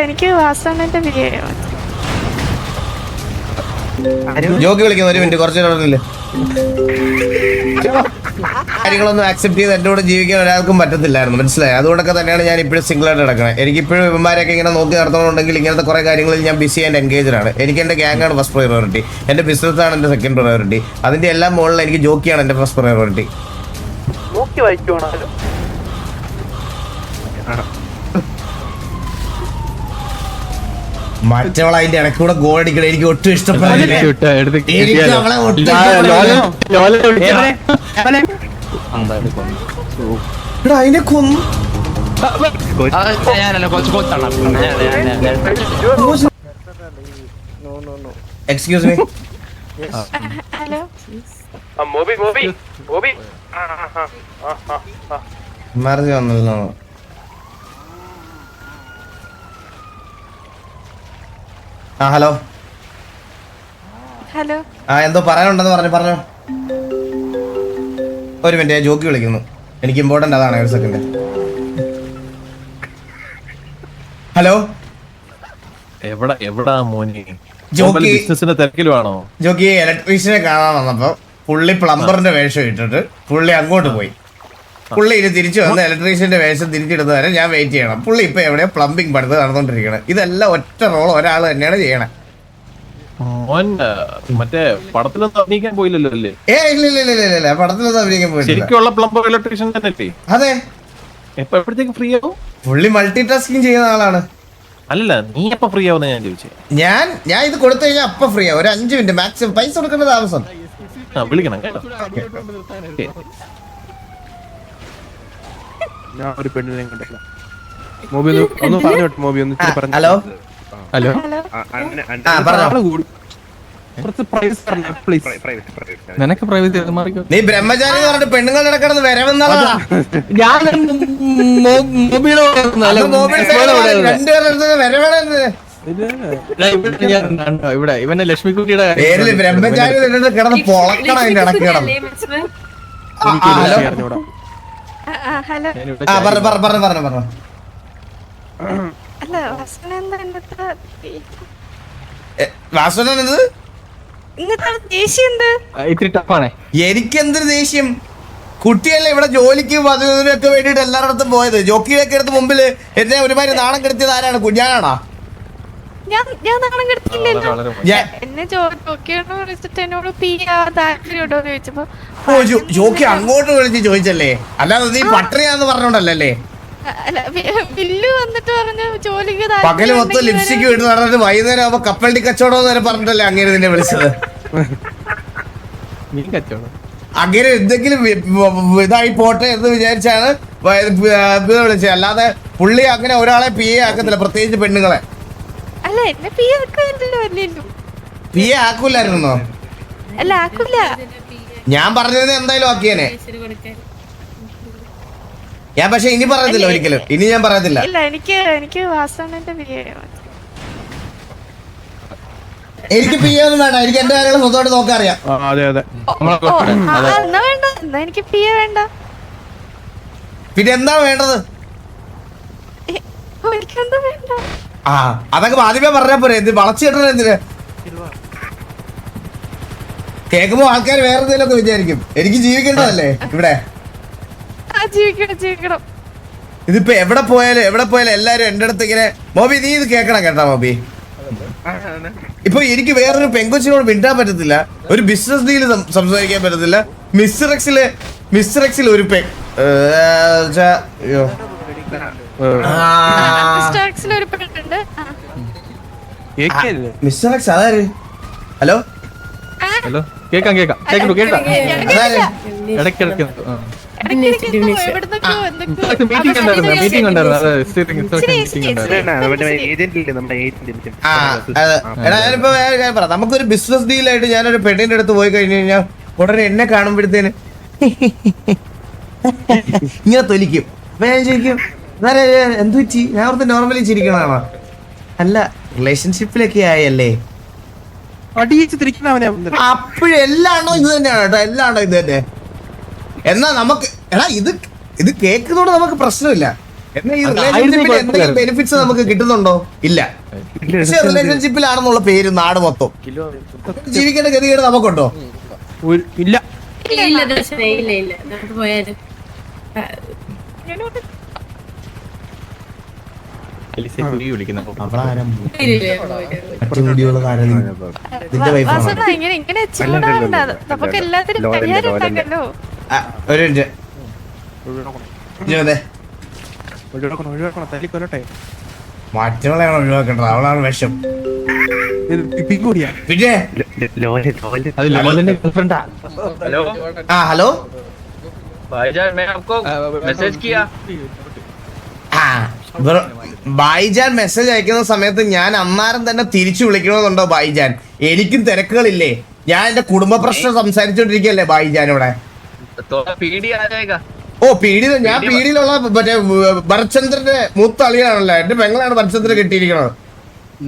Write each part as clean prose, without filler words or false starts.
എനിക്ക് വാസവണ്ണന്റെ ബിരിയാണി ജോക്കി വിളിക്കുന്നു. ഒരു മിനിറ്റ്, കുറച്ച് കാര്യങ്ങളൊന്നും ആക്സെപ്റ്റ് ചെയ്ത് എന്റെ കൂടെ ജീവിക്കാൻ ഒരാൾക്കും പറ്റത്തില്ലായിരുന്നു, മനസ്സിലായി? അതുകൊണ്ടൊക്കെ തന്നെയാണ് ഞാൻ ഇപ്പോഴും സിംഗിൾ ആയിട്ട് നടക്കുന്നത്. എനിക്കിപ്പോഴും ഇവന്മാരൊക്കെ ഇങ്ങനെ നോക്കി നടത്തണമെന്നുണ്ടെങ്കിൽ ഇങ്ങനത്തെ കുറെ കാര്യങ്ങളിൽ ഞാൻ ബിസി ആൻഡ് എൻഗേജ്ഡ് ആണ്. എനിക്ക് എന്റെ ഗ്യാങ് ആണ് ഫസ്റ്റ് പ്രയോറിറ്റി, എന്റെ ബിസിനസ് ആണ് എന്റെ സെക്കൻഡ് പ്രയോറിറ്റി, അതിന്റെ എല്ലാം മുകളിൽ എനിക്ക് ജോക്കിയാണ് എന്റെ ഫസ്റ്റ് പ്രയോറിറ്റി. മറ്റവൾ അതിന്റെ ഇടയ്ക്ക് കൂടെ ഗോൾ അടിക്കണം, എനിക്ക് ഒട്ടും ഇഷ്ടപ്പെടില്ല. അതിനെ കൊന്നു. Excuse me. ഹലോ മറിഞ്ഞു വന്നല്ലോ. ആ ഹലോ. ഹലോ. ആ എന്തോ പറയാനുണ്ടെന്ന് പറഞ്ഞോ. ഒരു മിനിറ്റ്, ജോക്കി വിളിക്കുന്നു, എനിക്ക് ഇമ്പോർട്ടന്റ് അതാണ്. ഒരു സെക്കൻഡ്. ഹലോ. എവിടാ മോനി? ജോക്കി ബിസിനസിന്റെ തിരക്കിലുമാണോ? ജോക്കി ഇലക്ട്രീഷ്യനെ കാണാൻ വന്നപ്പോ പുള്ളി പ്ലംബറിന്റെ വേഷം ഇട്ടിട്ട് പുള്ളി അങ്ങോട്ട് പോയി. പുള്ളി ഇനി തിരിച്ചു വന്ന് ഇലക്ട്രീഷ്യന്റെ വേഷം തിരിച്ചിടുന്ന വരെ ഞാൻ വെയിറ്റ് ചെയ്യണം. പുള്ളി ഇപ്പൊ എവിടെയോ പ്ലംബിംഗ് പഠിത്തം നടന്നുകൊണ്ടിരിക്കണം. ഇതെല്ലാം ഒറ്റ റോൾ ഒരാൾ തന്നെയാണ് ചെയ്യണേ. മറ്റേ പടത്തിലൊന്നും അഭിനയിക്കാൻ പോയില്ലല്ലോ അല്ലേ? ഇല്ല പടത്തിലൊന്നും അഭിനയിക്കാൻ പോയില്ല. ശരിക്കുള്ള പ്ലംബർ ഇലക്ട്രീഷ്യൻ തന്നെ. അതെ. എപ്പോഴത്തേക്ക് ഫ്രീ ആവും? പുള്ളി മൾട്ടി ടാസ്കിങ് ചെയ്യുന്ന ആളാണ്. അല്ല, നീ എപ്പോ ഫ്രീ ആവുന്ന ഞാൻ ചോദിച്ചേ. ഞാൻ ഇത് കൊടുത്തു കഴിഞ്ഞാൽ അപ്പൊ ഫ്രീ ആവും. ഒരു 5 മിനിറ്റ് മാക്സിമം. പൈസ കൊടുക്കേണ്ട താമസം. വിളിക്കണം കേട്ടോ. ഞാൻ ഒരു പെണ്ണിനെ കണ്ടില്ല. മോബി ഒന്ന് പറഞ്ഞോട്ടെ. മോബി ഒന്ന് ഹലോ. ഹലോ. കുറച്ച് പ്രൈസ് പ്ലീസ്. നിനക്ക് പ്രൈവസി മാറിക്കോ. നീ ബ്രഹ്മചാരി എന്ന് പറഞ്ഞിട്ട് പെണ്ണുങ്ങളുടെ ഇടക്കിടന്ന് വരവെന്നാളാ. ഇവിടെ ഇവന്റെ ലക്ഷ്മിക്കുട്ടിയുടെ പേരില് ബ്രഹ്മചാരി കിടന്ന് പൊളക്കണം അതിന്റെ ഇടക്ക് കിടന്ന്. ഹലോ. പറഞ്ഞു. അല്ല വാസവണ്ണ വാസുദേവൻ എന്ത് ഇന്നത്തെ ദേഷ്യം എന്ത്? ഇത്തിരി ടഫാണേ. എനിക്കെന്തൊരു ദേഷ്യം. കുട്ടിയല്ലേ ഇവിടെ ജോലിക്കും അതിനൊക്കെ വേണ്ടിട്ട് എല്ലായിടത്തും പോയത്. ജോക്കിയൊക്കെ എടുത്ത് മുമ്പില് എന്നെ ഒരുമാതിരി നാണം കെടുത്തിയത് ആരാണ്? കുഞ്ഞാനാണോ? ഞാൻ നാണം കെടുത്തില്ലല്ലോ. എന്നെ ജോക്കിയോട് വിളിച്ചിട്ട് എന്നോട് താല്പര്യമുണ്ടോ എന്ന് ചോദിച്ചപ്പോ ജോക്കി അങ്ങോട്ട് വിളിച്ച് ചോദിച്ചല്ലേ, അല്ലാതെ നീ പട്ടണിയാന്ന് പറഞ്ഞോണ്ടല്ലേ. ബില്ല് വന്നിട്ട് പറഞ്ഞു ജോലിക്ക് പകല് മൊത്തം ലിപ്സ്റ്റിക് ഇട്ട് നടന്നിട്ട് വൈകുന്നേരം ആവുമ്പോ കപ്പലണ്ടി കച്ചവടം എന്ന് പറഞ്ഞിട്ടല്ലേ അങ്ങനെ നിന്നെ വിളിച്ചത്. അങ്ങനെ എന്തെങ്കിലും ഇതായി പോട്ടെ എന്ന് വിചാരിച്ചാണ് വിളിച്ചത്. അല്ലാതെ പുള്ളി അങ്ങനെ ഒരാളെ പി എ ആക്കത്തില്ല, പ്രത്യേകിച്ച് പെണ്ണുങ്ങളെ. അല്ല എന്നെ പി ആക്കില്ലല്ലോ. പി എ ആക്കൂലായിരുന്നോ? അല്ല ആക്കൂല. ഞാൻ പറഞ്ഞത് എന്തായാലും ആക്കിയേനെ. ഞാൻ പക്ഷെ ഇനി പറയത്തില്ല, ഒരിക്കലും ഇനി ഞാൻ പറയത്തില്ല. ഇല്ല എനിക്ക് വാസവണ്ണന്റെ ബിരിയാണി എനിക്ക് പി ഒന്നും വേണ്ട. എനിക്ക് എന്റെ കാര്യങ്ങൾ സ്വന്തമായിട്ട് നോക്കാൻ അറിയാം. എന്നാ വേണ്ട. എന്നാ എനിക്ക് പി വേണ്ട. പിന്നെ എന്താ വേണ്ടത്? എനിക്കെന്താ വേണ്ട. അതൊക്കെ ആദ്യമേ പറഞ്ഞാ പോരെ. എന്ത് വളച്ചു കിട്ടണ എന്തിന്? കേൾക്കുമ്പോ ആൾക്കാർ വേറെ എന്തെങ്കിലുമൊക്കെ വിചാരിക്കും. എനിക്ക് ജീവിക്കേണ്ടതല്ലേ ഇവിടെ. ജീവിക്കണം. ഇതിപ്പോ എവിടെ പോയാലും എല്ലാരും എന്റെ അടുത്ത് ഇങ്ങനെ മോബി നീ ഇത് കേക്കണം കേട്ടാ മോബി. ഇപ്പൊ എനിക്ക് വേറൊരു പെങ്കൊച്ചിനോട് മിണ്ടാൻ പറ്റത്തില്ല, ഒരു ബിസിനസ് ഡീല് സംസാരിക്കാൻ പറ്റത്തില്ല. മിസ്റ്റർ എക്സിൽ ഒരു മിസ്റ്റർ എക്സ് അതാര്? ഹലോ. കേക്കാം ഇടയ്ക്കിടയ്ക്ക് മീറ്റിംഗ് നമുക്കൊരു ബിസിനസ് ഡീലായിട്ട് ഞാനൊരു പെണ്ണിന്റെ അടുത്ത് പോയി കഴിഞ്ഞു കഴിഞ്ഞാൽ ഉടനെ എന്നെ കാണുമ്പോഴത്തേന് ഇങ്ങനെ തൊലിക്കും. ഞാൻ ചോദിക്കും എന്തു പറ്റി? ഞാൻ ഓർത്ത് നോർമലി ചിരിക്കണതാണോ? അല്ല റിലേഷൻഷിപ്പിലൊക്കെ ആയല്ലേ. അപ്പോഴെല്ലാണോ ഇത് തന്നെയാണ് കേട്ടോ, എല്ലാണോ ഇത് തന്നെ. എന്നാ നമുക്ക് ഇത് കേൾക്കുന്നോണ്ട് നമുക്ക് പ്രശ്നമില്ല. എന്നാ ഈ റിലേഷൻഷിപ്പിൽ എന്തെങ്കിലും ബെനിഫിറ്റ്സ് നമുക്ക് കിട്ടുന്നുണ്ടോ? ഇല്ല. പക്ഷെ റിലേഷൻഷിപ്പിലാണെന്നുള്ള പേര് നാട് മൊത്തം. ജീവിക്കേണ്ട ഗതികേട് നമുക്കുണ്ടോ? ഇല്ല. ഇല്ല ദർശനം, ഇല്ല ഇല്ല നമുക്ക് പോയാലും വാസന ഇങ്ങനെ ചൂടാവണ്ട. നമുക്ക് എല്ലാത്തിനും പരിഹാരം ഉണ്ടാക്കല്ലോ. ഒരു മിനിറ്റ്. ഒഴിവാക്കണം, തല്ലി കൊല്ലട്ടെ. മറ്റുള്ളവളാണ് ഒഴിവാക്കേണ്ടത്, അവളാണ് വിഷം. കൂടിയാ പിന്നെ അത് ലോലന്റെ ഗേൾഫ്രണ്ടാ. ആ ഹലോ भाईजान मैं आपको मैसेज किया ബായിജാൻ മെസ്സേജ് അയക്കുന്ന സമയത്ത് ഞാൻ അന്നാരം തന്നെ തിരിച്ചു വിളിക്കണമെന്നുണ്ടോ ബായിജാൻ? എനിക്കും തിരക്കുകളില്ലേ? ഞാൻ എന്റെ കുടുംബ പ്രശ്നം സംസാരിച്ചോണ്ടിരിക്കല്ലേ ബായിജാനോടെ. तो पीडी आ जाएगा. ഓ പീഡി, ഞാൻ പീഡിയിലുള്ള മറ്റേ ഭരചന്ദ്രന്റെ മൂത്ത അളിയാണല്ലോ. എന്റെ പെങ്ങളാണ് ഭരചന്ദ്രൻ കിട്ടിയിരിക്കണത്.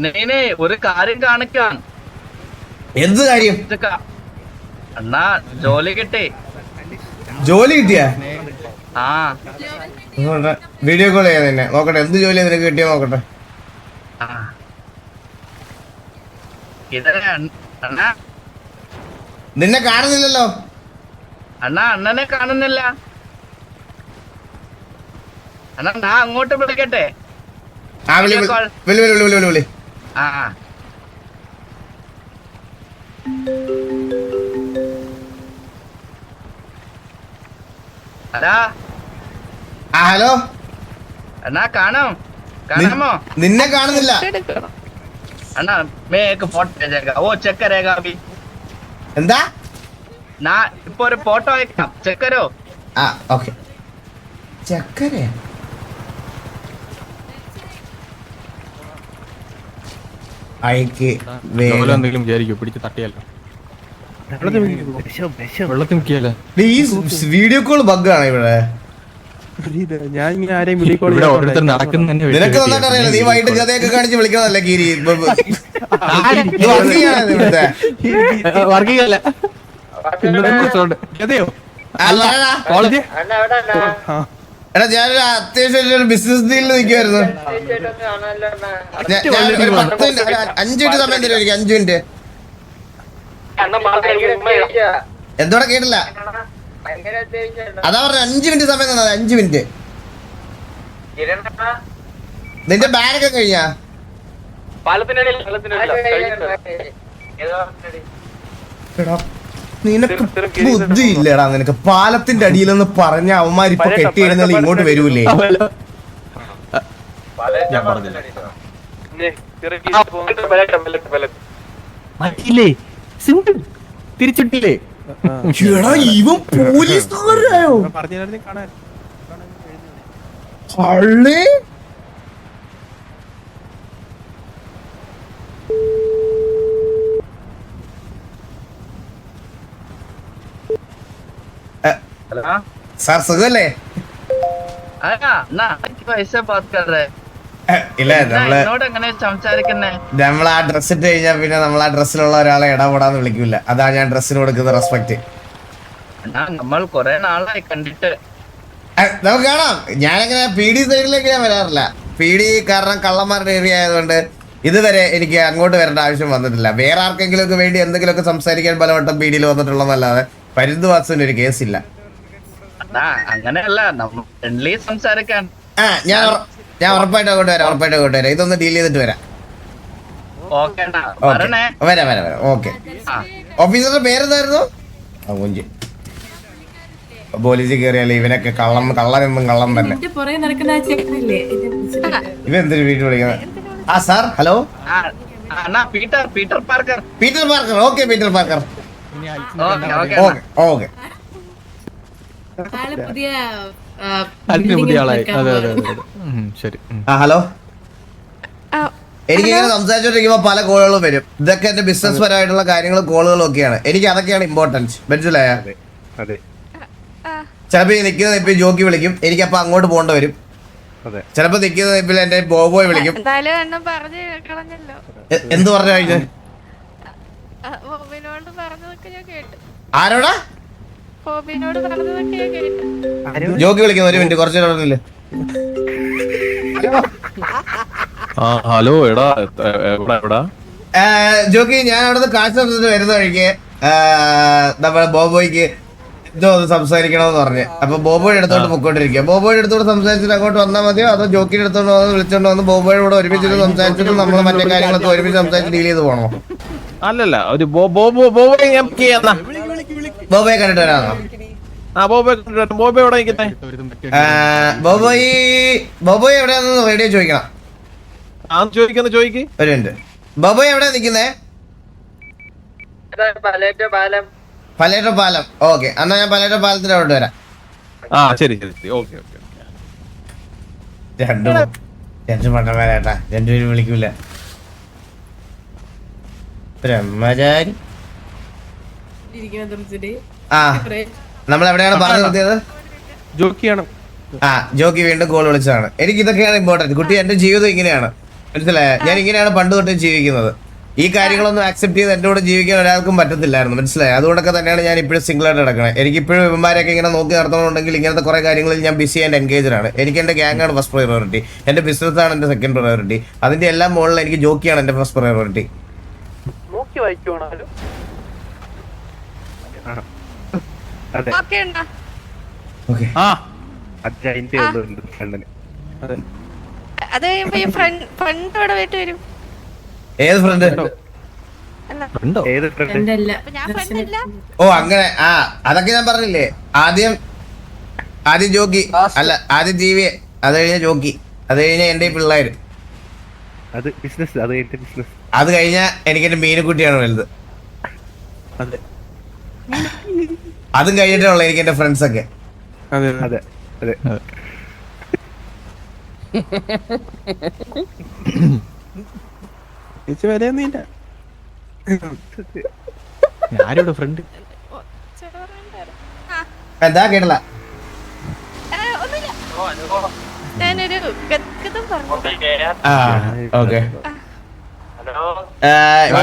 नहीं नहीं ഒരു കാര്യം കാണിക്കാൻ. എന്ത് കാര്യം? അണ്ണാ ജോലി കിട്ടി. ജോലി കിട്ടിയാ? ആ വീഡിയോ കോൾ ചെയ്യാൻ തന്നെ നോക്കട്ടെ. എന്ത് ജോലിയാ നിനക്ക് കിട്ടിയോ നോക്കട്ടെ. അണ്ണാ നിന്നെ കാണുന്നില്ലല്ലോ. അണ്ണാ അണ്ണനെ കാണുന്നില്ല. അണ്ണാ ഞാൻ അങ്ങോട്ട് വിളിക്കട്ടെ. ആ വിളി വിളി വിളി വിളി വിളി വിളി. ആ അതാ ആ ഹലോ. അണ്ണാ കാണാമോ? നിന്നെ കാണുന്നില്ല. എടുക്കണം. അണ്ണാ मैं एक फोटो भेजेगा वो चेक करेगा अभी. എന്താ? ना ഇപ്പൊ ഒരു ഫോട്ടോ അയക്കാം, ചെക്ക് കരോ. ആ ഓക്കെ. ചക്കര അയക്ക് ലോല എന്തെങ്കിലും വിചാരിക്കോ? പിടിച്ച് തട്ടിയല്ലോ. വെള്ളത്തിൽ മുക്കിയല്ലോ. വീഡിയോ കോൾ ബഗ്ഗാണ് ഇവിടെ. ഞാൻ ഇങ്ങനെ ആരെയും വീഡിയോ കോൾ ഇവിടെ ഓരോരുത്തർ നടക്കുന്ന തന്നെ നിനക്ക് നന്നായിട്ട് അറിയാലോ. നീ വൈകിട്ട് കഥയൊക്കെ കാണിച്ച് വിളിക്കണതല്ലേ ഗീരി. ഇവിടുത്തെ വർഗീയല്ല. അതെയോ? എടാ ഞാനൊരു അത്യാവശ്യം ഒരു ബിസിനസ് ഡീലിൽ നിൽക്കുമായിരുന്നു. ഒരു 5 മിനിറ്റ് സമയം തരും എനിക്ക്. 5 മിനിറ്റ്. എന്തോടെ കേട്ടില്ല? അതാ പറഞ്ഞ 5 മിനിറ്റ് സമയം തന്നത്. 5 മിനിറ്റ്. നിന്റെ ബാഗൊക്കെ കഴിഞ്ഞാ? എടാ നിനക്ക് ബുദ്ധി ഇല്ലടാ. നിനക്ക് പാലത്തിന്റെ അടിയിലെന്ന് പറഞ്ഞ അവന്മാരിപ്പൊ കെട്ടിയിടുന്നാലും ഇങ്ങോട്ട് വരൂലേ? ഞാൻ പറഞ്ഞില്ല. മാറ്റിയില്ലേ? സിമ്പിൾ. തിരിച്ചിട്ടില്ലേ? എടാ ഇവൻ പോലീസുകാരായോ? പറഞ്ഞു കാണാൻ പള്ളി സാർ സുഖല്ലേ? ऐसे बात कर रहे हैं. ഇല്ല എന്നോട് എങ്ങനെ സംസാരിക്കുന്നേ? നമ്മൾ ആ ഡ്രസ് ഇട്ട് കഴിഞ്ഞാൽ പിന്നെ നമ്മൾ ആ ഡ്രസ്സിലുള്ള ഒരാളെ ഇടപെടാന്ന് വിളിക്കൂല. അതാ ഞാൻ ഡ്രസ്സിന് കൊടുക്കുന്ന റെസ്പെക്ട്. നമ്മൾ കൊറേ നാളായി കണ്ടിട്ട്. നമുക്ക് കാണാം. ഞാനങ്ങനെ പി ഡി സൈഡിലേക്ക് ഞാൻ വരാറില്ല. പി ഡി കാരണം കള്ളന്മാരുടെ ഏരിയ ആയതുകൊണ്ട് ഇതുവരെ എനിക്ക് അങ്ങോട്ട് വരേണ്ട ആവശ്യം വന്നിട്ടില്ല. വേറെ ആർക്കെങ്കിലും ഒക്കെ വേണ്ടി എന്തെങ്കിലുമൊക്കെ സംസാരിക്കാൻ പലവട്ടം പി ഡിയിൽ വന്നിട്ടുള്ളതല്ലാതെ പരിന്തുവാസന് ഒരു കേസില്ല. അങ്ങനെയല്ല, നമ്മൾ ഫ്രണ്ട്ലി സംസാരിക്കാൻ. ഞാൻ ഉറപ്പായിട്ട് അങ്ങോട്ട് വരാം. ഇതൊന്ന് ഡീൽ ചെയ്തിട്ട് വരാം. വരാം. ഓക്കെ. ഓഫീസറുടെ പേരെന്തായിരുന്നു? പോലീസിൽ കയറിയാലേ ഇവനൊക്കെ കള്ളനെന്നും കള്ളം തന്നെ. പുറകെ നടക്കുന്ന ആ ചേട്ടനല്ലേ? ഇവന്തൊരു വീട്ടിൽ വിളിക്കുന്നത്? ആ sir hello. Peter Parker. Okay Peter Parker. Okay. ആള് പുതിയ അതിന് പുതിയ ആളായി. അതെ അതെ അതെ. ശരി. ആ ഹലോ. എനിക്കിങ്ങനെ സംസാരിച്ചോണ്ടിരിക്കുമ്പോ പല കോളുകളും വരും. ഇതൊക്കെ എന്റെ ബിസിനസ് പരമായിട്ടുള്ള കാര്യങ്ങളും കോളുകളും ഒക്കെയാണ്. എനിക്ക് അതൊക്കെയാണ് ഇമ്പോർട്ടൻസ്. മനസ്സിലായ? ചിലപ്പോ നിൽക്കുന്ന ഇപ്പൊ ജോക്കി വിളിക്കും. എനിക്കപ്പൊ അങ്ങോട്ട് പോകേണ്ടി വരും. ചിലപ്പോ നിൽക്കുന്ന ഇപ്പൊ എന്റെ ബോബോയ് വിളിക്കും. എന്തായാലും പറഞ്ഞു കളഞ്ഞല്ലോ. എന്ത് പറഞ്ഞു കഴിഞ്ഞു? ബോബിനോട് പറഞ്ഞതൊക്കെ ഞാൻ കേട്ടു. ആരോടാ? ബോബിനോട് പറഞ്ഞതൊക്കെ ഞാൻ കേട്ടു. ജോക്കി വിളിക്കുന്നു. 1 മിനിറ്റ് കുറച്ച് നേരം. ആ ഹലോ എടാ എവിടാ എവിടാ ജോക്കി ഞാൻ അവിടെ നിന്ന് കാശ് തന്നിട്ട് വരുന്ന വഴിക്ക് നമ്മുടെ ബോബോയ്ക്ക് എന്തോ ഒന്ന് സംസാരിക്കണമെന്ന് പറഞ്ഞ് അപ്പൊ ബോബോയുടെ അടുത്തോട്ട് പൊക്കോണ്ടിരിക്കുക ബോബോയുടെ അടുത്തോട്ട് സംസാരിച്ചിട്ട് അങ്ങോട്ട് വന്നാൽ മതിയോ അതോ ജോക്കിയുടെ അടുത്തോട്ട് വന്ന് വിളിച്ചോണ്ട് വന്ന് ബോബോയുടെ കൂടെ ഒരുമിച്ചിട്ട് സംസാരിച്ചിട്ട് നമ്മൾ മറ്റേ കാര്യങ്ങളൊക്കെ ഒരുമിച്ച് സംസാരിച്ച് ഡീൽ ചെയ്ത് പോകണോ? അല്ലല്ല ഒരു ബോബോയെ കണ്ടിട്ട് വരാമോ? ബോബോ എവിടെ നിൽക്കുന്നേ? ബോബോയ് എവിടെയാണെന്ന് റേഡിയോ ചോദിക്കണം. ആ ചോദിക്ക് ഒരു മിനിറ്റ്. ബോബോയ് എവിടെയാ നിക്കുന്നേ? പലേറ്റ പാലം. ഓക്കെ, എന്നാ ഞാൻ പലേറ്റ പാലത്തിന്റെ അവിടെ വരാം. ആ ശരി ഓക്കെ രണ്ടും പണ്ടന്മാരാട്ടാ, രണ്ടുപേരും വിളിക്കൂല. ബ്രഹ്മചാരി. ആ നമ്മൾ എവിടെയാണ് പറഞ്ഞു നിർത്തിയത്? ജോക്കിയാണ്. ആ ജോക്കി വീണ്ടും കോൾ വിളിച്ചതാണ്. എനിക്ക് ഇതൊക്കെയാണ് ഇമ്പോർട്ടന്റ്. കുട്ടി എന്റെ ജീവിതം ഇങ്ങനെയാണ്, മനസ്സിലായ? ഞാൻ ഇങ്ങനെയാണ് പണ്ട് തൊട്ട് ജീവിക്കുന്നത്. ഈ കാര്യങ്ങളൊന്നും ആക്സെപ്റ്റ് ചെയ്ത് എന്റെ കൂടെ ജീവിക്കാൻ ഒരാൾക്കും പറ്റത്തില്ലായിരുന്നു, മനസ്സിലായി? അതുകൊണ്ടൊക്കെ തന്നെയാണ് ഞാൻ ഇപ്പോഴും സിംഗിൾ ആയിട്ട് നടക്കണേ. എനിക്ക് ഇപ്പോഴും ഇവന്മാരെയൊക്കെ ഇങ്ങനെ നോക്കി നടത്തണമെന്നുണ്ടെങ്കിൽ ഇങ്ങനത്തെ കുറെ കാര്യങ്ങളിൽ ഞാൻ ബിസി ആൻഡ് എൻഗേജഡ് ആണ്. എനിക്ക് എന്റെ ഗ്യാങ് ആണ് ഫസ്റ്റ് പ്രയോറിറ്റി, എന്റെ ബിസിനസ് ആണ് എന്റെ സെക്കൻഡ് പ്രയോറിറ്റി, അതിന്റെ എല്ലാം മുകളിൽ എനിക്ക് ജോക്കിയാണ് എന്റെ ഫസ്റ്റ് പ്രയോറിറ്റി. അത് കഴിയുമ്പോ ഈ ഫ്രണ്ട് ഇവിടെ വീട്ടിൽ വരും. ഏത് ഫ്രണ്ട്? ഞാൻ ഫ്രണ്ടില്ല. ഓ അങ്ങനെ. ആ അതൊക്കെ ഞാൻ പറഞ്ഞില്ലേ, ആദ്യം ജോക്കി അല്ല, ആദ്യം ജീവിയെ, അത് കഴിഞ്ഞ ജോക്കി, അത് കഴിഞ്ഞ എന്റെ പിള്ളേര്, അത് കഴിഞ്ഞ എനിക്ക് എന്റെ മീനുകുട്ടിയാണ് വലുത്, അതും കഴിഞ്ഞിട്ടുള്ള എനിക്ക് എന്റെ ഫ്രണ്ട്സ് ഒക്കെ. വിലയൊന്നുമില്ല. ആരോട് ഫ്രണ്ട്? എന്താ കേട്ടല്ല? ഞാനൊരു ഗദ്ഗതം പറഞ്ഞു. ഓക്കെ.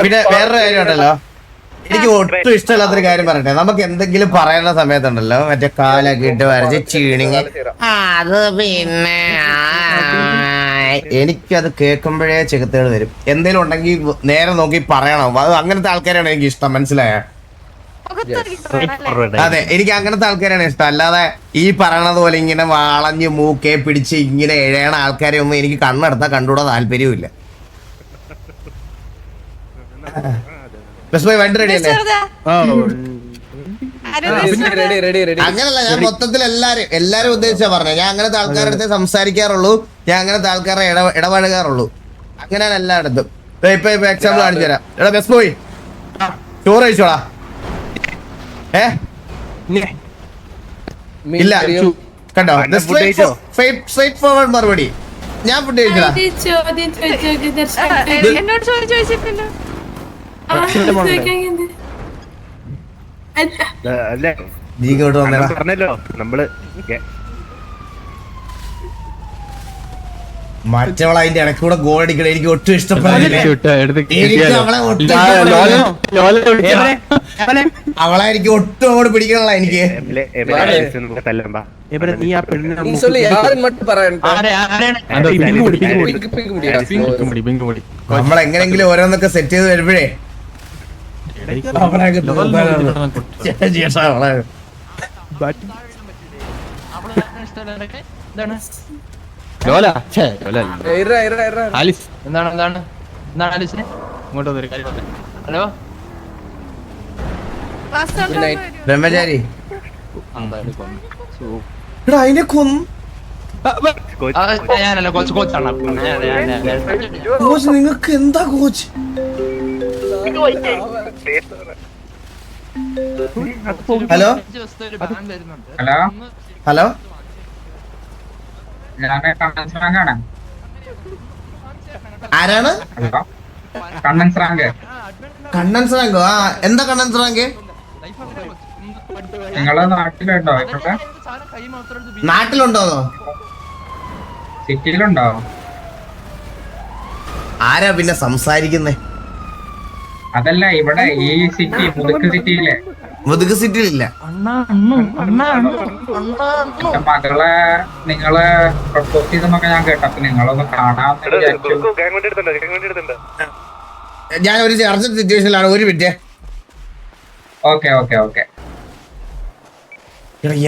പിന്നെ വേറൊരു കാര്യം ഉണ്ടല്ലോ, എനിക്ക് ഒട്ടും ഇഷ്ടമില്ലാത്തൊരു കാര്യം പറയട്ടെ. നമുക്ക് എന്തെങ്കിലും പറയുന്ന സമയത്തുണ്ടല്ലോ, മറ്റേ കാലൊക്കെ ഇട്ട് വരച്ച് ചീണിങ്, അത് പിന്നെ എനിക്കത് കേൾക്കുമ്പോഴേ ചെകുത്തേട് വരും. എന്തെങ്കിലും ഉണ്ടെങ്കിൽ നേരെ നോക്കി പറയണം. അത് അങ്ങനത്തെ ആൾക്കാരാണ് എനിക്ക് ഇഷ്ടം, മനസ്സിലായ? അതെ, എനിക്ക് അങ്ങനത്തെ ആൾക്കാരാണ് ഇഷ്ടം. അല്ലാതെ ഈ പറയണത് പോലെ ഇങ്ങനെ വളഞ്ഞ് മൂക്കെ പിടിച്ച് ഇങ്ങനെ എഴയണ ആൾക്കാരെ ഒന്നും എനിക്ക് കണ്ണെടുത്താൽ കണ്ടുകൂടാ താല്പര്യമില്ല. വണ്ടി റെഡി അല്ലേ? അങ്ങനല്ല, ഞാൻ മൊത്തത്തിൽ എല്ലാരും ഉദ്ദേശിച്ചാ പറഞ്ഞ. ഞാൻ അങ്ങനത്തെ ആൾക്കാരുടെ അടുത്ത് സംസാരിക്കാറുള്ളൂ, ഞാൻ അങ്ങനത്തെ ആൾക്കാരെ ഇടപഴകാറുള്ളൂ. അങ്ങനെയാണ് എല്ലായിടത്തും. ഇപ്പൊ എക്സാമ്പിൾ കാണിച്ചു തരാം. എടാ ബസ് പോയി ചോറ് കഴിച്ചോളാ. ഇല്ല കണ്ടോ, സ്ട്രേറ്റ് ഫോർവേഡ് മറുപടി. ഞാൻ ഫുഡ് കഴിച്ചടാ. എന്നോട് ചോദിച്ചിട്ടില്ല. നീ ഇങ്ങോട്ട് വന്നേടാ. മറ്റവളെ അതിന്റെ ഇടയ്ക്ക് കൂടെ ഗോൾ അടിക്കണം, എനിക്ക് ഒട്ടും ഇഷ്ടപ്പെടില്ല. അവളെ എനിക്ക് ഒട്ടും അങ്ങോട്ട് പിടിക്കണല്ല. എനിക്ക് നമ്മളെങ്ങനെങ്കിലും ഓരോന്നൊക്കെ സെറ്റ് ചെയ്ത് വരുമ്പോഴേ ഹലോ ബ്രഹ്മചാരി അതിനെ കൊന്നു. ഞാനല്ല കോച്ചാണ്. കോച്ച് നിങ്ങൾക്ക് എന്താ കോച്ച്? ഹലോ ഹലോ ആരാണ്? കണ്ണൻ സ്രാങ്കോ? ആ എന്താ കണ്ണൻ സ്രാങ്ക്? നാട്ടിലുണ്ടോന്നോ? സിറ്റിയിലുണ്ടോ? ആരാ പിന്നെ സംസാരിക്കുന്നേ? അതല്ല, ഇവിടെ ഈ സിറ്റി മുതുക്ക് സിറ്റിയിലെ മുതുക് സിറ്റിയിലില്ല. എന്റെ മകളെ നിങ്ങള് പ്രപ്പോസ് ചെയ്തെന്നൊക്കെ ഞാൻ കേട്ടപ്പോ നിങ്ങളൊന്ന് കാണാമെന്ന് വിചാരിച്ചു. ഞാൻ ഒരു അർജന്റ് സിറ്റുവേഷനിലാണ്. ഒരു മിനിറ്റ്. Okay okay okay.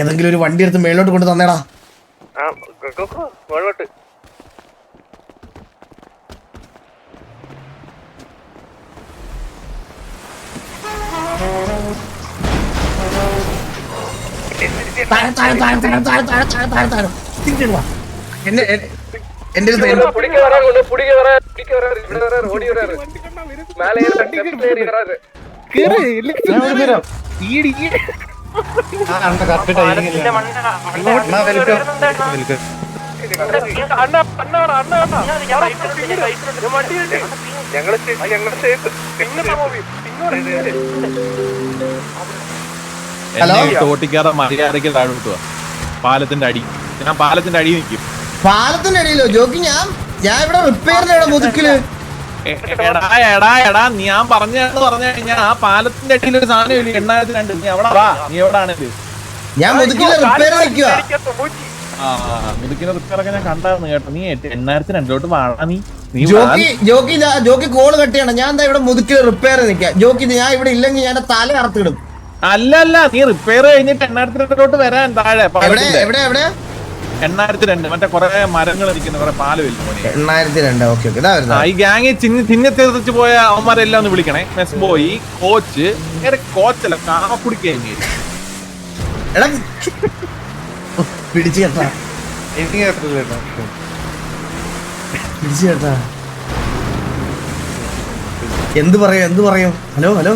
ഏതെങ്കിലും ഒരു വണ്ടി എടുത്ത് മേലോട്ട് കൊണ്ട് തന്നേടാ. എന്റെ തോട്ടിക്കാറ മര്യാദയ്ക്ക് താഴെ കിട്ടുക. പാലത്തിന്റെ അടി. ഞാൻ പാലത്തിന്റെ അടി നിൽക്കും. പാലത്തിന്റെ അടിയിലോ ജോക്കി? ഞാൻ ഇവിടെ റിപ്പയറിന്റെ മുതുക്കില്. എടാ ഞാൻ പറഞ്ഞു കഴിഞ്ഞാൽ ആ പാലത്തിന്റെ അടിയിൽ ഒരു സാധനം ഇല്ല. 8200. നീ അവിടെ വാ. നീ എവിടാണിത്? ഞാൻ മുതുക്കില് റിപ്പയർ നിൽക്കുക. മുതുക്കിന്റെ റിപ്പയർ ഒക്കെ ഞാൻ കണ്ടായിരുന്നു കേട്ടോ. നീ 8200 വാഴ. നീ ജോക്കി കോള് കട്ടിയാണ്. ഞാൻ എന്താ ഇവിടെ മുതുക്കില് റിപ്പയർ നിൽക്കുക. ജോക്കി ഞാൻ ഇവിടെ ഇല്ലെങ്കിൽ ഞാൻ തല അറുത്തിടും. അല്ല നീ റിപ്പയർ കഴിഞ്ഞിട്ട് 8200 വരാൻ താഴെ. എവിടെ 8200 മറ്റേ കൊറേ മരങ്ങൾ ഇരിക്കുന്ന കൊറേ പാല് വലിയ 8200. ഈ ഗ്യാങ് തിരിച്ചു പോയ അവന്മാരെല്ലാം ഒന്ന് വിളിക്കണേ. Mess boy, coach. കോച്ചല്ല, കാമക്കുടിക്ക് പിടിച്ചു കേട്ടാ. എന്ത് പറയും? ഹലോ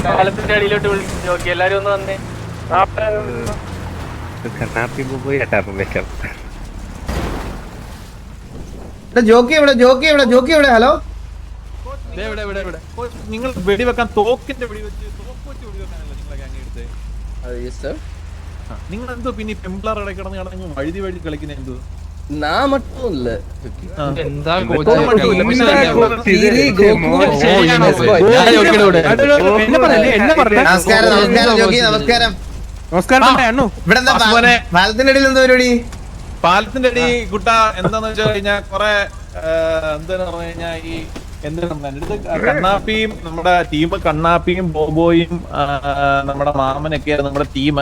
പാലത്തിന്റെ അടിയിലോട്ട് വിളിച്ചു നോക്കി. എല്ലാരും ഒന്ന് വന്നേ. ജോക്കി എവിടെ? ഹലോ, നിങ്ങൾ വെടിവെക്കാൻ തോക്കിന്റെ വെടിവെച്ച് നിങ്ങളെ ഗ്യാങ് എടുത്തേ. നിങ്ങൾ എന്തോ പിന്നെ പെമ്പിളാർ കിടന്ന് വഴുതി കളിക്കുന്ന എന്തോ? പാലത്തിന്റെ അടിയിൽ എന്താ പരിപാടി? പാലത്തിന്റെ അടി കുട്ട എന്താന്ന് വെച്ച് കഴിഞ്ഞാൽ കൊറേ എന്താന്ന് പറഞ്ഞു കഴിഞ്ഞാൽ ഈ എന്താണ് കണ്ണാപ്പിയും നമ്മുടെ ടീം, കണ്ണാപ്പിയും ബോബോയും നമ്മുടെ മാമനൊക്കെയായിരുന്നു നമ്മുടെ ടീം.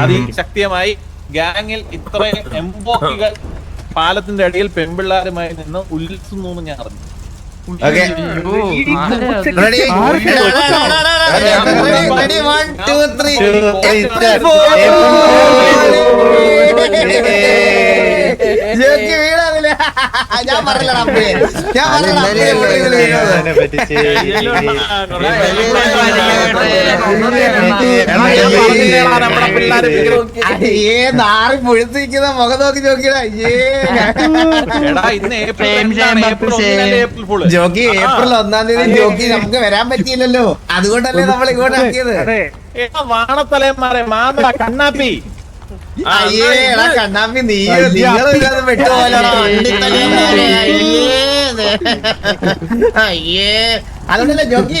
അതിശക്തിയായി ഗ്യാങ്ങിൽ ഇത്രയും എംബോക്കികൾ പാലത്തിന്റെ അടിയിൽ പെൺപിള്ളാരുമായി നിന്ന് ഉത്സുന്നു എന്ന് ഞാൻ അറിഞ്ഞു. ഞാൻ പറഞ്ഞില്ല. നാറി പൊഴുത്തിരിക്കുന്ന മുഖം നോക്കി നോക്കിയടാ. ജോക്കി ഏപ്രിൽ 1-ാം തീയതി ജോക്കി നമുക്ക് വരാൻ പറ്റിയില്ലല്ലോ. അതുകൊണ്ടല്ലേ നമ്മൾ ഇങ്ങോട്ട് ആക്കിയത്. വാണത്തലയന്മാരെ മാമ കണ്ണാപ്പി. കണ്ണാപ്പി നിങ്ങളില്ലാതെ പെട്ടുപോലോ. അതുകൊണ്ടല്ലേ ജോക്കി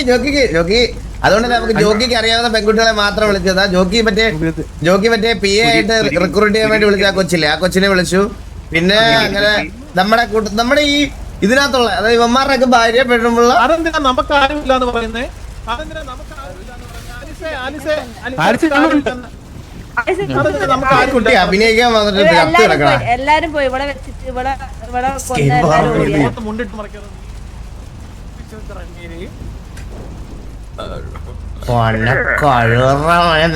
അതുകൊണ്ടല്ലേ നമുക്ക് ജോക്കിക്ക് അറിയാവുന്ന പെൺകുട്ടികളെ മാത്രം വിളിച്ചതാ. ജോക്കി മറ്റേ PA ആയിട്ട് റിക്രൂട്ട് ചെയ്യാൻ വേണ്ടി വിളിച്ച ആ കൊച്ചിനെ വിളിച്ചു. പിന്നെ അങ്ങനെ നമ്മുടെ ഈ ഇതിനകത്തുള്ള അതായത് ഇവന്മാരുടെയൊക്കെ ഭാര്യ പെണ്ണുള്ള അതെന്തിനാ നമുക്ക് ആരുമില്ല എന്ന് പറയുന്നേ? അഭിനയിക്കാൻ വന്നിട്ട് എല്ലാരും പോയി ഇവിടെ വെച്ചിട്ട് ഇവിടെ മുണ്ടിട്ട് മറിക്കാറ്.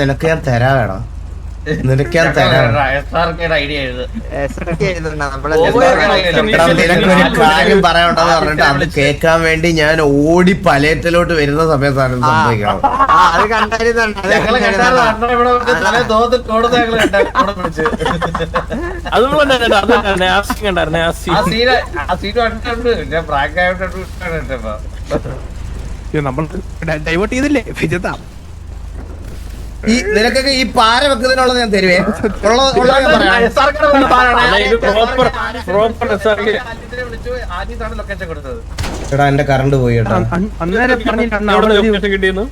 നിനക്ക് ഞാൻ തരാ വേണം. നിനക്കൊരു കാര്യം പറയാനുണ്ടെന്ന് പറഞ്ഞിട്ട് അത് കേൾക്കാൻ വേണ്ടി ഞാൻ ഓടി പലേറ്റലോട്ട് വരുന്ന സമയത്താണ് സംഭവിക്കണം. നമ്മൾ ഡൈവേർട്ട് ചെയ്തില്ലേ? ഈ നിനക്കൊക്കെ ഈ പാര വെക്കുന്നതിനുള്ളത് ഞാൻ തരുവേ ഉള്ളത് ഞാൻ പറയാം. ലൊക്കേഷൻ കൊടുത്തത് എടാ എന്റെ കറണ്ട് പോയി കേട്ടോ. അന്നേരം പറഞ്ഞിട്ടുണ്ട് അവിടെ ലൊക്കേഷൻ കിട്ടിയെന്ന്.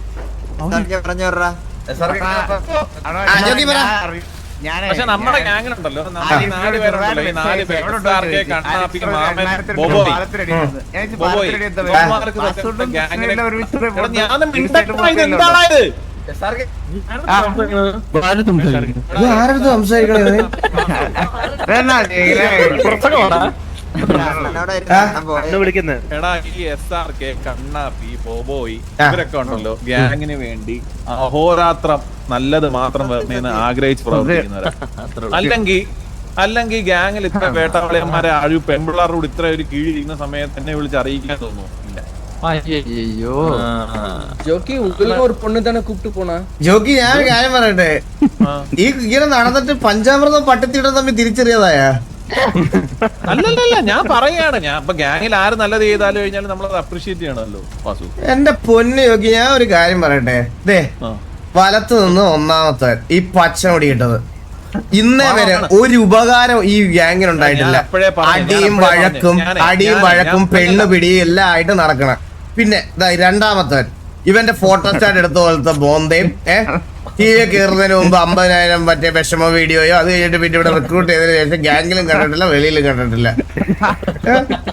ജോക്കി പറ. പക്ഷെ നമ്മുടെ ഗ്യാങ്ങിലുണ്ടല്ലോ 4 പേരുണ്ടല്ലോ, ഈ 4 പേര് SRK, കണ്ണാപ്പി, മാമൻ, ബോബോയ്. ബോബോയ് ഇവന്മാർക്ക് ഇതൊക്കെ ഗ്യാങ്ങിനെ ഞാൻ എന്താണോ ഇത് ഇത് ആരടുത്ത് സംസാരിക്കണേ? വിളിക്കുന്നത് എടാ ഈ SRK, കണ്ണാപ്പി, ബോബോയ് ഇവരൊക്കെ ഉണ്ടല്ലോ ഗ്യാങ്ങിന് വേണ്ടി അഹോരാത്രം നല്ലത് മാത്രം വരണമെന്ന് ആഗ്രഹിച്ച് പ്രവർത്തിക്കുന്നവരാ. അല്ലെങ്കിൽ ഗ്യാങ്ങിൽ ഇത്ര വേട്ടാവളിയന്മാരെ പെൺപിള്ളാരോട് ഇത്ര ഒരു കീഴിരിക്കുന്ന സമയത്ത് എന്നെ വിളിച്ച് അറിയിക്കാൻ തോന്നുന്നു ഇല്ല. ஜோக்கி உங்களுக்கு ஒரு பொண்ணு தானே கூப்பிட்டு போனா ജോക്കി ഞാൻ ഒരു കാര്യം പറയട്ടെ, ഈ ഇങ്ങനെ നടന്നിട്ട് പഞ്ചാമൃതം പട്ടത്തിയുടെ തമ്മിൽ തിരിച്ചറിയാതായ? അല്ലല്ല ഞാൻ പറയാണ്, ഞാൻ ഇപ്പൊ ഗ്യാങ്ങിൽ ആര് നല്ലത് ചെയ്താലും കഴിഞ്ഞാലും നമ്മളത് അപ്രീഷിയേറ്റ് ചെയ്യണമല്ലോ വാസു. എന്റെ പൊന്ന് ജോക്കി ഞാൻ ഒരു കാര്യം പറയട്ടെ, ദേ വലത്ത് നിന്ന് ഒന്നാമത്തെ ഈ പച്ചമുടി ഇട്ടത് ഇന്നേ വരെ ഒരു ഉപകാരം ഈ ഗ്യാങ്ങിനുണ്ടായിട്ടില്ല. അടിയും വഴക്കും പെണ്ണ് പിടിയും എല്ലാം ആയിട്ട് നടക്കണം. പിന്നെ രണ്ടാമത്തെ ഇവന്റെ ഫോട്ടോസ്റ്റാറ്റ് എടുത്ത പോലത്തെ ബോന്തയും ടി വി കയറുന്നതിന് മുമ്പ് 50,000 മറ്റേ വിഷമ വീഡിയോയോ അത് കഴിഞ്ഞിട്ട് പിന്നെ ഇവിടെ റിക്രൂട്ട് ചെയ്തതിനു ശേഷം ഗ്യാങ്ങിലും കണ്ടിട്ടില്ല, വെളിയിലും കണ്ടിട്ടില്ല.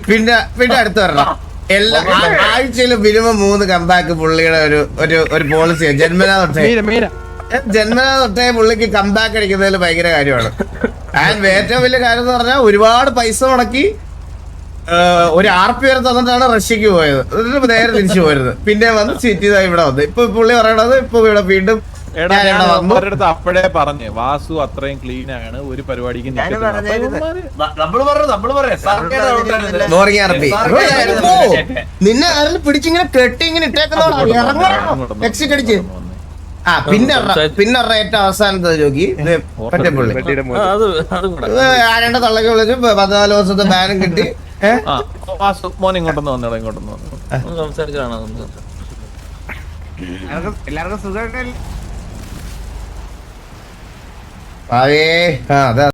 പിന്നെ അടുത്ത് വരണം എല്ലാ ആഴ്ചയിലും മിനിമം 3 കമ്പാക്ക് പുള്ളിയുടെ ഒരു പോളിസിയാണ്. ജന്മനാ തൊട്ടേ പുള്ളിക്ക് കമ്പാക്ക് അടിക്കുന്നതിൽ ഭയങ്കര കാര്യമാണ്. ആൻഡ് ഏറ്റവും വലിയ കാര്യം എന്ന് പറഞ്ഞാൽ ഒരുപാട് പൈസ മുടക്കി ഒരു RP വരെ തന്നിട്ടാണ് റഷ്യക്ക് പോയത്. എന്നിട്ട് നേരെ തിരിച്ചു പോയത്. പിന്നെ വന്ന് സീറ്റ് ചെയ്താൽ ഇവിടെ വന്ന് ഇപ്പൊ പുള്ളി പറയണത് ഇപ്പൊ ഇവിടെ വീണ്ടും അടുത്ത് അപ്പഴേ പറഞ്ഞേ വാസു അത്രയും ക്ലീൻ ആണ്, ഒരു പരിപാടിക്ക് ബോറിംഗ് RP. നിന്നെ ആരെങ്കിലും പിടിച്ചിങ്ങനെ കെട്ടി ഇങ്ങനെ ഇട്ടേക്കുന്നോടാ എക്സിറ്റ് അടിച്ച്. പിന്നെ ഏറ്റവും അവസാനത്തെ ജോക്കി മറ്റേ പുള്ളി ആരണ്ട തള്ളക്ക് വിളിച്ച് 14 ദിവസത്തെ ബാനും കിട്ടി. വാസു മോൻ ഇങ്ങോട്ടൊന്ന് വന്നേടാ, ഇങ്ങോട്ടൊന്ന് വന്നു സംസാരിച്ചാണോ എല്ലാവർക്കും സുഖം. അതെ